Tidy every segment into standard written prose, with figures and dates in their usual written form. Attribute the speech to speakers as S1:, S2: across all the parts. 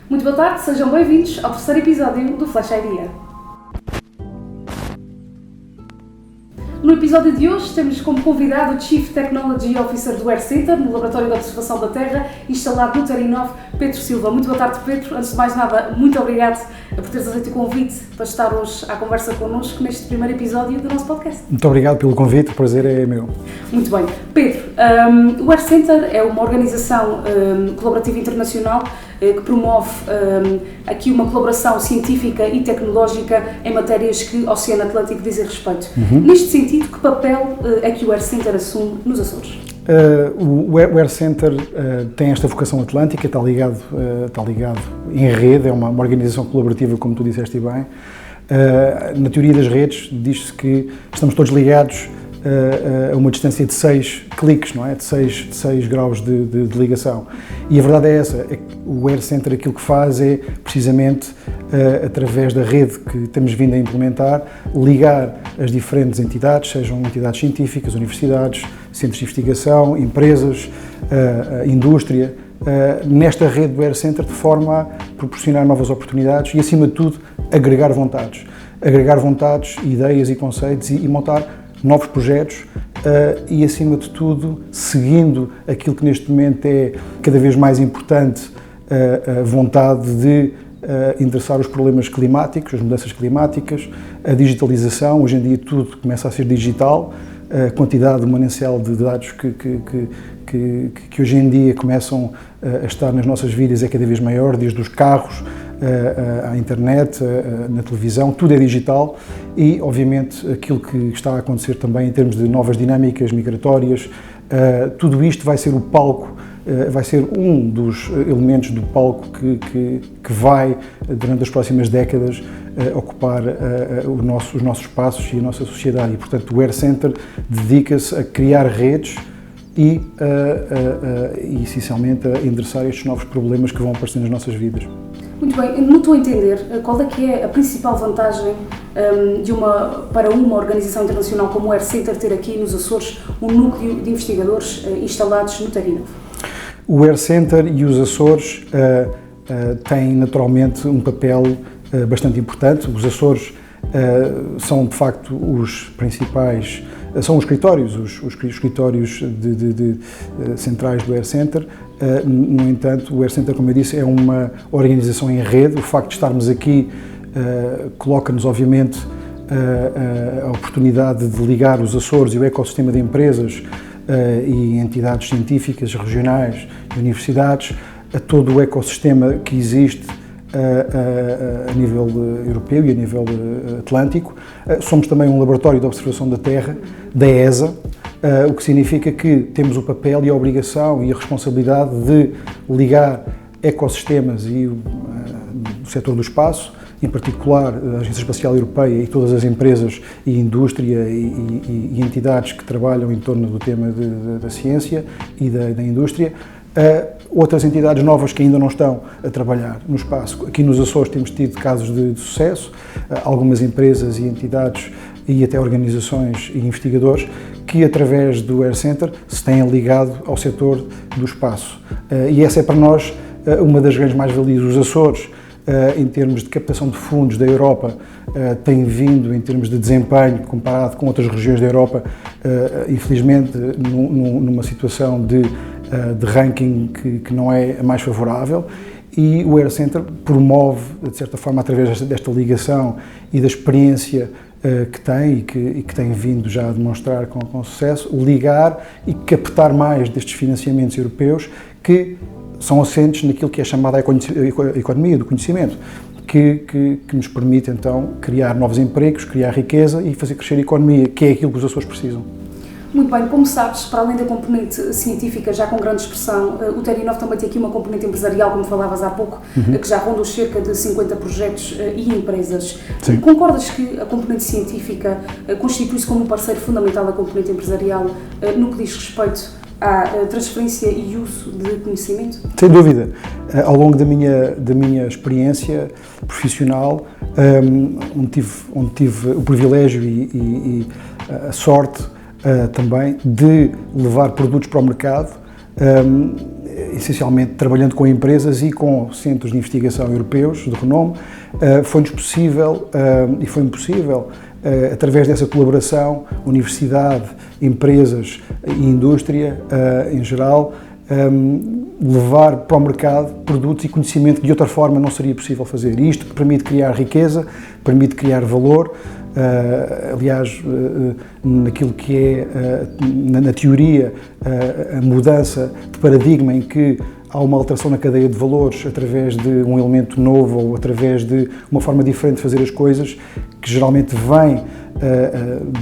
S1: Muito boa tarde, sejam bem-vindos ao terceiro episódio do Flash Idea. No episódio de hoje temos como convidado o Chief Technology Officer do AirCenter, no Laboratório de Observação da Terra, instalado no Terinov, Pedro Silva. Muito boa tarde, Pedro. Antes de mais nada, muito obrigado por teres aceito o convite para estar hoje à conversa connosco neste primeiro episódio do nosso podcast.
S2: Muito obrigado pelo convite, o prazer é meu.
S1: Muito bem. Pedro, o AirCenter é uma organização colaborativa internacional que promove aqui uma colaboração científica e tecnológica em matérias que o Oceano Atlântico dizem respeito. Neste sentido, que papel é que o AirCenter assume nos Açores?
S2: O AirCenter tem esta vocação atlântica, está ligado em rede, é uma organização colaborativa, como tu disseste bem. Na teoria das redes diz-se que estamos todos ligados a uma distância de 6 cliques, não é? De 6 graus de ligação. E a verdade é essa, é que o AirCenter aquilo que faz é, precisamente, através da rede que temos vindo a implementar, ligar as diferentes entidades, sejam entidades científicas, universidades, centros de investigação, empresas, indústria, nesta rede do AirCenter, de forma a proporcionar novas oportunidades e, acima de tudo, agregar vontades, ideias e conceitos e montar novos projetos e, acima de tudo, seguindo aquilo que neste momento é cada vez mais importante, a vontade de endereçar os problemas climáticos, as mudanças climáticas, a digitalização. Hoje em dia tudo começa a ser digital, a quantidade de manancial de dados que hoje em dia começam a estar nas nossas vidas é cada vez maior, desde os carros, à internet, na televisão, tudo é digital e, obviamente, aquilo que está a acontecer também em termos de novas dinâmicas migratórias, tudo isto vai ser o palco, vai ser um dos elementos do palco que vai, durante as próximas décadas, ocupar os nossos espaços e a nossa sociedade. E, portanto, o AirCenter dedica-se a criar redes e, essencialmente, a endereçar estes novos problemas que vão aparecer nas nossas vidas.
S1: Muito bem, no teu entender, qual é que é a principal vantagem para uma organização internacional como o AirCenter ter aqui nos Açores um núcleo de investigadores instalados no Terinov?
S2: O AirCenter e os Açores têm naturalmente um papel bastante importante. Os Açores são de facto os principais, são os escritórios, os escritórios centrais do AirCenter. No entanto, o AirCenter, como eu disse, é uma organização em rede. O facto de estarmos aqui coloca-nos, obviamente, a oportunidade de ligar os Açores e o ecossistema de empresas e entidades científicas regionais e universidades a todo o ecossistema que existe a nível europeu e a nível atlântico. Somos também um laboratório de observação da Terra, da ESA, o que significa que temos o papel e a obrigação e a responsabilidade de ligar ecossistemas e o setor do espaço, em particular a Agência Espacial Europeia e todas as empresas e indústria e entidades que trabalham em torno do tema da ciência e da indústria, outras entidades novas que ainda não estão a trabalhar no espaço. Aqui nos Açores temos tido casos de sucesso, algumas empresas e entidades e até organizações e investigadores que, através do AirCenter, se têm ligado ao setor do espaço. E essa é para nós uma das grandes mais-valias. Os Açores, em termos de captação de fundos da Europa, tem vindo, em termos de desempenho, comparado com outras regiões da Europa, infelizmente, numa situação de ranking que não é a mais favorável. E o AirCenter promove, de certa forma, através desta ligação e da experiência que tem e que tem vindo já a demonstrar com sucesso, ligar e captar mais destes financiamentos europeus que são assentes naquilo que é chamada a economia do conhecimento, que nos permite então criar novos empregos, criar riqueza e fazer crescer a economia, que é aquilo que os Açores precisam.
S1: Muito bem, como sabes, para além da componente científica já com grande expressão, o Terinov também tem aqui uma componente empresarial, como falavas há pouco, que já ronda os cerca de 50 projetos e empresas.
S2: Sim.
S1: Concordas que a componente científica constitui-se como um parceiro fundamental da componente empresarial no que diz respeito à transferência e uso de conhecimento?
S2: Sem dúvida. Ao longo da minha experiência profissional, onde tive o privilégio e a sorte também de levar produtos para o mercado, essencialmente trabalhando com empresas e com centros de investigação europeus de renome, foi-nos possível e foi-me possível, através dessa colaboração, universidade, empresas e indústria em geral, levar para o mercado produtos e conhecimento que de outra forma não seria possível fazer. E isto permite criar riqueza, permite criar valor. Aliás, naquilo que é, na teoria, a mudança de paradigma em que há uma alteração na cadeia de valores através de um elemento novo ou através de uma forma diferente de fazer as coisas, que geralmente vem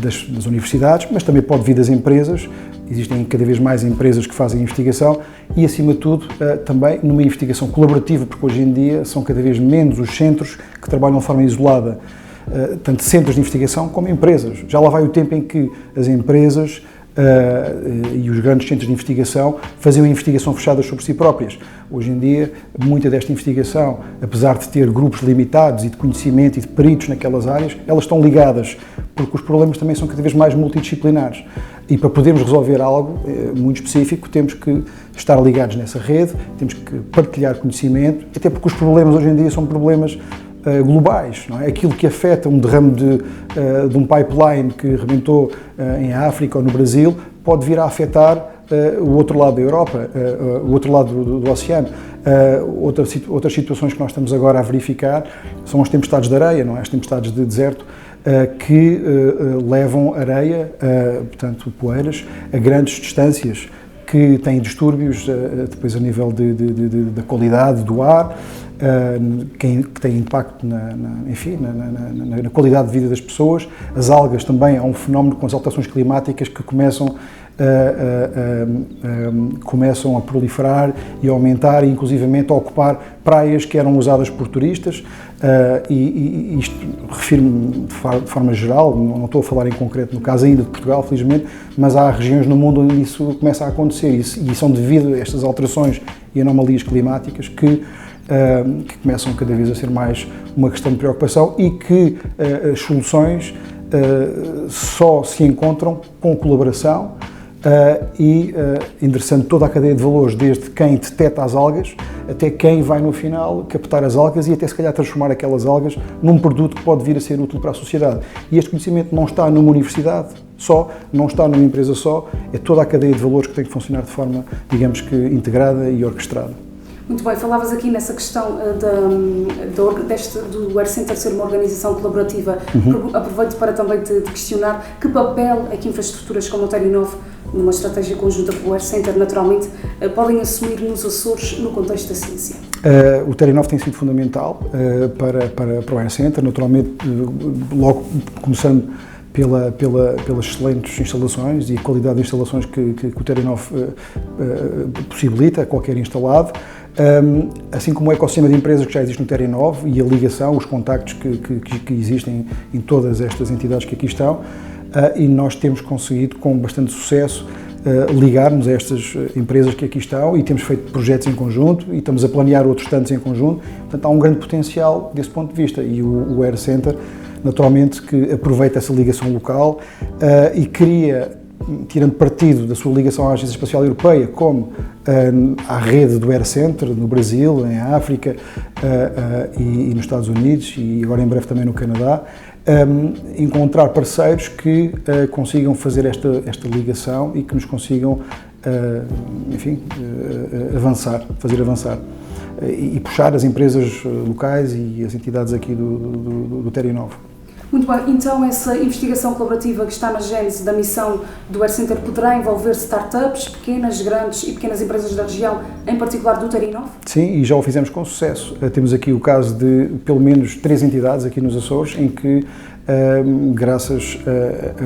S2: das universidades, mas também pode vir das empresas. Existem cada vez mais empresas que fazem investigação e, acima de tudo, também numa investigação colaborativa, porque hoje em dia são cada vez menos os centros que trabalham de forma isolada, tanto centros de investigação como empresas. Já lá vai o tempo em que as empresas e os grandes centros de investigação faziam investigação fechadas sobre si próprias. Hoje em dia, muita desta investigação, apesar de ter grupos limitados e de conhecimento e de peritos naquelas áreas, elas estão ligadas, porque os problemas também são cada vez mais multidisciplinares. E para podermos resolver algo muito específico, temos que estar ligados nessa rede, temos que partilhar conhecimento, até porque os problemas hoje em dia são problemas globais, não é? Aquilo que afeta um derrame de um pipeline que rebentou em África ou no Brasil pode vir a afetar o outro lado da Europa, o outro lado do oceano. Outras situações que nós estamos agora a verificar são as tempestades de areia, não é? As tempestades de deserto que levam areia, portanto poeiras, a grandes distâncias, que têm distúrbios depois a nível da qualidade do ar, que tem impacto na qualidade de vida das pessoas. As algas também é um fenómeno com as alterações climáticas que começam a proliferar e a aumentar e inclusivamente a ocupar praias que eram usadas por turistas, e isto refiro-me de forma geral, não estou a falar em concreto no caso ainda de Portugal, felizmente, mas há regiões no mundo onde isso começa a acontecer e são devido a estas alterações e anomalias climáticas que começam cada vez a ser mais uma questão de preocupação e que as soluções só se encontram com colaboração e endereçando toda a cadeia de valores, desde quem detecta as algas até quem vai no final captar as algas e até se calhar transformar aquelas algas num produto que pode vir a ser útil para a sociedade. E este conhecimento não está numa universidade só, não está numa empresa só, é toda a cadeia de valores que tem que funcionar de forma, digamos que, integrada e orquestrada.
S1: Muito bem, falavas aqui nessa questão do Air Center ser uma organização colaborativa. Aproveito para também te questionar que papel é que infraestruturas como o Terinov, numa estratégia conjunta com o Air Center, naturalmente, podem assumir nos Açores no contexto da ciência?
S2: O Terinov tem sido fundamental para o Air Center, naturalmente, logo começando pelas excelentes instalações e a qualidade de instalações que o Terinov possibilita a qualquer instalado, assim como o ecossistema de empresas que já existe no Terinov e a ligação, os contactos que existem em todas estas entidades que aqui estão, e nós temos conseguido com bastante sucesso ligar-nos a estas empresas que aqui estão e temos feito projetos em conjunto e estamos a planear outros tantos em conjunto, portanto há um grande potencial desse ponto de vista e o Air Center naturalmente que aproveita essa ligação local e cria, tirando partido da sua ligação à Agência Espacial Europeia, como à rede do Air Center no Brasil, em África e nos Estados Unidos e agora em breve também no Canadá, encontrar parceiros que consigam fazer esta ligação e que nos consigam, fazer avançar e puxar as empresas locais e as entidades aqui do Terinov.
S1: Muito bem, então essa investigação colaborativa que está na gênese da missão do Air Center poderá envolver startups, pequenas, grandes e pequenas empresas da região, em particular do Terinov?
S2: Sim, e já o fizemos com sucesso. Temos aqui o caso de pelo menos 3 entidades aqui nos Açores em que, graças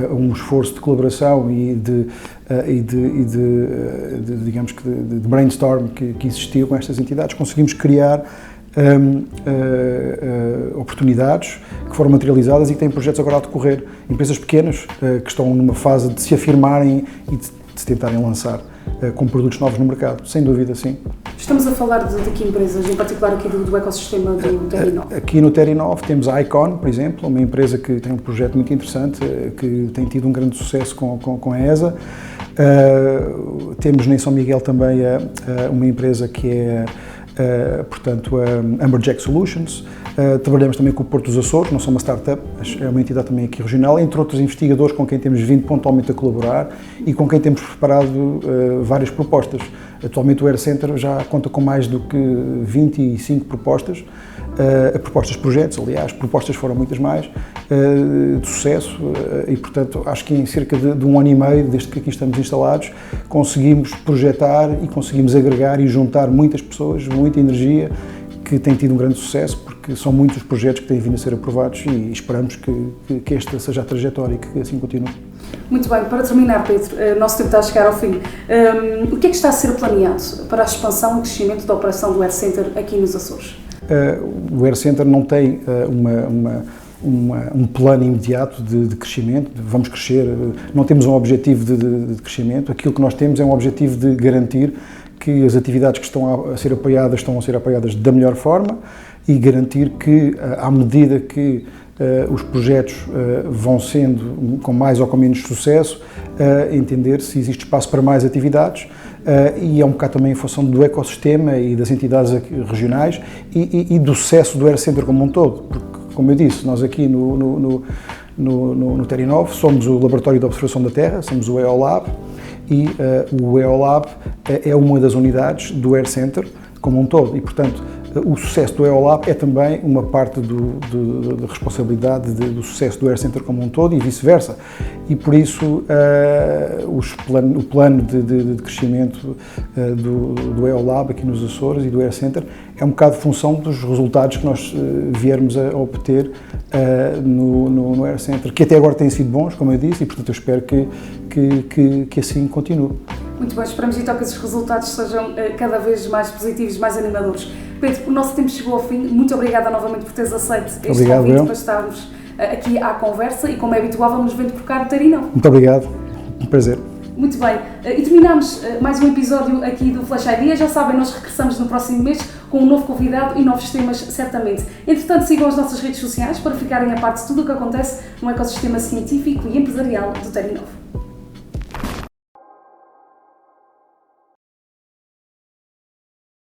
S2: a um esforço de colaboração e de brainstorm que existiu com estas entidades, conseguimos criar oportunidades que foram materializadas e que têm projetos agora a decorrer. Empresas pequenas que estão numa fase de se afirmarem e de se tentarem lançar com produtos novos no mercado, sem dúvida, sim.
S1: Estamos a falar de que empresas, em particular aqui do ecossistema do Terinov?
S2: Aqui no Terinov temos a Icon, por exemplo, uma empresa que tem um projeto muito interessante, que tem tido um grande sucesso com a ESA. Temos em São Miguel também uma empresa que é, portanto, a Amberjack Solutions. Trabalhamos também com o Porto dos Açores, não são uma startup, mas é uma entidade também aqui regional, entre outros investigadores com quem temos vindo pontualmente a colaborar e com quem temos preparado várias propostas. Atualmente o Air Center já conta com mais do que 25 propostas, propostas de projetos, aliás, propostas foram muitas mais, de sucesso, e portanto acho que em cerca de um ano e meio, desde que aqui estamos instalados, conseguimos projetar e conseguimos agregar e juntar muitas pessoas, muita energia, que tem tido um grande sucesso, porque são muitos os projetos que têm vindo a ser aprovados e esperamos que esta seja a trajetória e que assim continue.
S1: Muito bem, para terminar, Pedro, o nosso tempo está a chegar ao fim. O que é que está a ser planeado para a expansão e crescimento da operação do Air Center aqui nos Açores?
S2: O Air Center não tem um plano imediato de crescimento, vamos crescer, não temos um objetivo de crescimento, aquilo que nós temos é um objetivo de garantir que as atividades que estão a ser apoiadas da melhor forma e garantir que, à medida que os projetos vão sendo com mais ou com menos sucesso, entender se existe espaço para mais atividades, e é um bocado também em função do ecossistema e das entidades regionais e do sucesso do Air Center como um todo, porque, como eu disse, nós aqui no Terinov somos o Laboratório de Observação da Terra, somos o EOLab, e o EOLab é uma das unidades do Air Center como um todo, e portanto o sucesso do EOLab é também uma parte da responsabilidade do sucesso do Air Center como um todo e vice-versa, e por isso o plano de crescimento do EOLab aqui nos Açores e do Air Center é um bocado função dos resultados que nós viermos a obter no Air Center, que até agora têm sido bons, como eu disse, e portanto eu espero que assim continue.
S1: Muito bem, esperamos então que esses resultados sejam cada vez mais positivos, mais animadores. Pedro, o nosso tempo chegou ao fim. Muito obrigada novamente por teres aceito este convite para estarmos aqui à conversa e, como é habitual, vamos vendo por cá no Terinov.
S2: Muito obrigado, um prazer.
S1: Muito bem, e terminamos mais um episódio aqui do Flash Idea. Já sabem, nós regressamos no próximo mês com um novo convidado e novos temas, certamente. Entretanto, sigam as nossas redes sociais para ficarem a par de tudo o que acontece no ecossistema científico e empresarial do Terinov.